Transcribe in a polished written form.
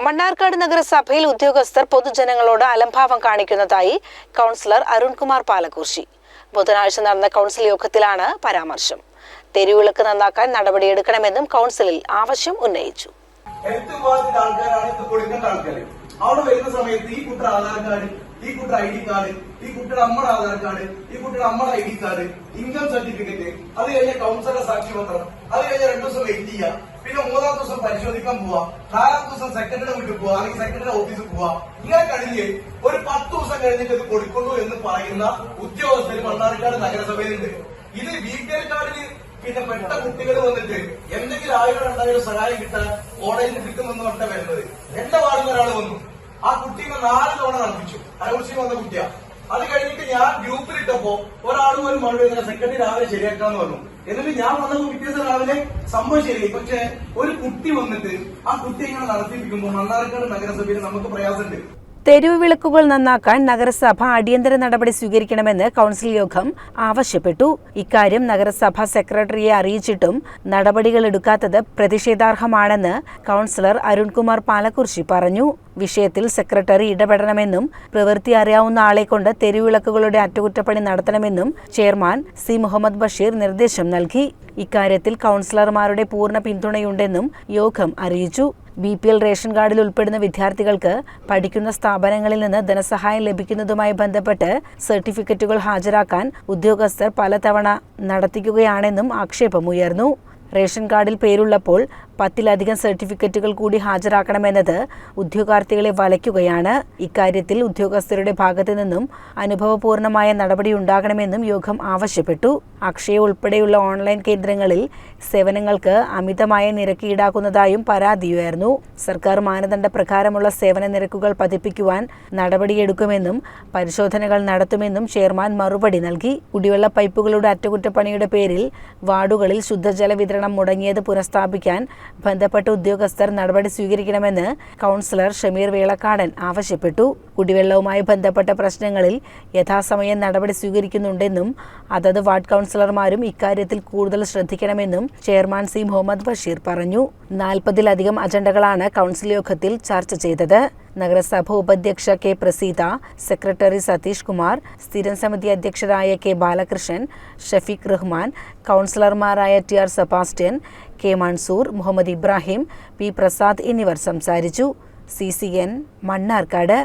മണ്ണാർക്കാട് നഗരസഭയിൽ ഉദ്യോഗസ്ഥർ പൊതുജനങ്ങളോട് അലംഭാവം കാണിക്കുന്നതായി കൗൺസിലർ അരുൺകുമാർ പാലക്കുർശി. ബുധനാഴ്ച നടന്ന കൗൺസിൽ യോഗത്തിലാണ് പരാമർശം. തെരുവിളക്ക് നന്നാക്കാൻ നടപടിയെടുക്കണമെന്നും കൗൺസിലിൽ ആവശ്യം ഉന്നയിച്ചു. അവിടെ വരുന്ന സമയത്ത് ഈ കുട്ടിയുടെ ആധാർ കാർഡ്, ഈ കുട്ടിയുടെ ID കാർഡ്, ഈ കുട്ടിയുടെ അമ്മയുടെ ആധാർ കാർഡ്, ഈ കുട്ടിയുടെ അമ്മയുടെ ID കാർഡ്, ഇൻകം സർട്ടിഫിക്കറ്റ്, അത് കഴിഞ്ഞ കൗൺസിലറുടെ സാക്ഷ്യപത്രം, അത് കഴിഞ്ഞ 2 ദിവസം വെയിറ്റ് ചെയ്യുക, പിന്നെ 3-ാമത്തെ ദിവസം പരിശോധിക്കാൻ പോവാ, 4-ാമത്തെ ദിവസം സെക്രട്ടറിയുടെ വീട്ടിൽ പോവാ, അല്ലെങ്കിൽ സെക്രട്ടറിയുടെ ഓഫീസിൽ പോവാ. ഇങ്ങനെ കഴിഞ്ഞ് ഒരു 10 ദിവസം കഴിഞ്ഞിട്ട് ഇത് കൊടുക്കുന്നു എന്ന് പറയുന്ന ഉദ്യോഗസ്ഥർ മണ്ണാർക്കാട് നഗരസഭയിലുണ്ട്. ഇത് BPL കാർഡിന് പിന്നെ പെട്ട കുട്ടികൾ വന്നിട്ട് എന്തെങ്കിലും 1000-2000 സഹായം കിട്ടാൻ കോടതിയിൽ കിട്ടുമെന്ന് പറഞ്ഞാൽ വരുന്നത്. എന്റെ വാർഡിൽ ഒരാൾ വന്നു, ആ കുട്ടീനെ 4 തവണ നടപ്പിച്ചു. അരകുറിച്ച് വന്ന കുട്ടിയാ. അത് കഴിഞ്ഞിട്ട് ഞാൻ ഗ്രൂപ്പിലിട്ടപ്പോ ഒരാളും ഒരു മറുപടി സെക്രട്ടറി രാവിലെ ശരിയാക്കാന്ന് പറഞ്ഞു. എന്നിട്ട് ഞാൻ വന്നപ്പോൾ പിറ്റേ ദിവസം രാവിലെ സംഭവം ശരിയായി. പക്ഷെ ഒരു കുട്ടി വന്നിട്ട് ആ കുട്ടി ഇങ്ങനെ നടത്തിപ്പിക്കുമ്പോൾ മണ്ണാർക്കാട് നഗരസഭയിൽ നമുക്ക് പ്രയാസമുണ്ട്. തെരുവ് വിളക്കുകൾ നന്നാക്കാൻ നഗരസഭ അടിയന്തര നടപടി സ്വീകരിക്കണമെന്ന് കൗൺസിൽ യോഗം ആവശ്യപ്പെട്ടു. ഇക്കാര്യം നഗരസഭ സെക്രട്ടറിയെ അറിയിച്ചിട്ടും നടപടികൾ എടുക്കാത്തത് പ്രതിഷേധാർഹമാണെന്ന് കൗൺസിലർ അരുൺകുമാർ പാലക്കുർശി പറഞ്ഞു. വിഷയത്തിൽ സെക്രട്ടറി ഇടപെടണമെന്നും പ്രവൃത്തി അറിയാവുന്ന ആളെക്കൊണ്ട് തെരുവിളക്കുകളുടെ അറ്റകുറ്റപ്പണി നടത്തണമെന്നും ചെയർമാൻ സി മുഹമ്മദ് ബഷീർ നിർദ്ദേശം നൽകി. ഇക്കാര്യത്തിൽ കൗൺസിലർമാരുടെ പൂർണ്ണ പിന്തുണയുണ്ടെന്നും യോഗം അറിയിച്ചു. BPL റേഷൻ കാർഡിൽ ഉൾപ്പെടുന്ന വിദ്യാർത്ഥികൾക്ക് പഠിക്കുന്ന സ്ഥാപനങ്ങളിൽ നിന്ന് ധനസഹായം ലഭിക്കുന്നതുമായി ബന്ധപ്പെട്ട് സർട്ടിഫിക്കറ്റുകൾ ഹാജരാക്കാൻ ഉദ്യോഗസ്ഥർ പലതവണ നടത്തിക്കുകയാണെന്നും ആക്ഷേപമുയർന്നു. റേഷൻ കാർഡിൽ പേരുള്ളപ്പോൾ 10-ലധികം സർട്ടിഫിക്കറ്റുകൾ കൂടി ഹാജരാക്കണമെന്നത് ഉദ്യോഗാർത്ഥികളെ വലയ്ക്കുകയാണ്. ഇക്കാര്യത്തിൽ ഉദ്യോഗസ്ഥരുടെ ഭാഗത്തു നിന്നും അനുഭവപൂർണമായ നടപടിയുണ്ടാകണമെന്നും യോഗം ആവശ്യപ്പെട്ടു. അക്ഷയ ഉൾപ്പെടെയുള്ള ഓൺലൈൻ കേന്ദ്രങ്ങളിൽ സേവനങ്ങൾക്ക് അമിതമായ നിരക്ക് ഈടാക്കുന്നതായും പരാതിയുയർന്നു. സർക്കാർ മാനദണ്ഡ പ്രകാരമുള്ള സേവന നിരക്കുകൾ പതിപ്പിക്കുവാൻ നടപടിയെടുക്കുമെന്നും പരിശോധനകൾ നടത്തുമെന്നും ചെയർമാൻ മറുപടി നൽകി. കുടിവെള്ള പൈപ്പുകളുടെ അറ്റകുറ്റപ്പണിയുടെ പേരിൽ വാർഡുകളിൽ ശുദ്ധജല വിതരണം മുടങ്ങിയത് പുനഃസ്ഥാപിക്കാൻ ബന്ധപ്പെട്ട ഉദ്യോഗസ്ഥർ നടപടി സ്വീകരിക്കണമെന്ന് കൗൺസിലർ ഷമീർ വേളക്കാടൻ ആവശ്യപ്പെട്ടു. കുടിവെള്ളവുമായി ബന്ധപ്പെട്ട പ്രശ്നങ്ങളിൽ യഥാസമയം നടപടി സ്വീകരിക്കുന്നുണ്ടെന്നും അതത് വാർഡ് കൗൺസിലർമാരും ഇക്കാര്യത്തിൽ കൂടുതൽ ശ്രദ്ധിക്കണമെന്നും ചെയർമാൻ സി മുഹമ്മദ് ബഷീർ പറഞ്ഞു. 40-ലധികം അജണ്ടകളാണ് കൗൺസിൽ യോഗത്തിൽ ചർച്ച ചെയ്തത്. നഗരസഭ ഉപാധ്യക്ഷ കെ പ്രസീത, സെക്രട്ടറി സതീഷ് കുമാർ, സ്ഥിരം സമിതി അധ്യക്ഷരായ കെ ബാലകൃഷ്ണൻ, ഷഫീഖ് റഹ്മാൻ, കൗൺസിലർമാരായ TR Sebastian, K Mansoor, Muhammad Ibrahim, P Prasad എന്നിവർ സംസാരിച്ചു. CCN മണ്ണാർക്കാട്.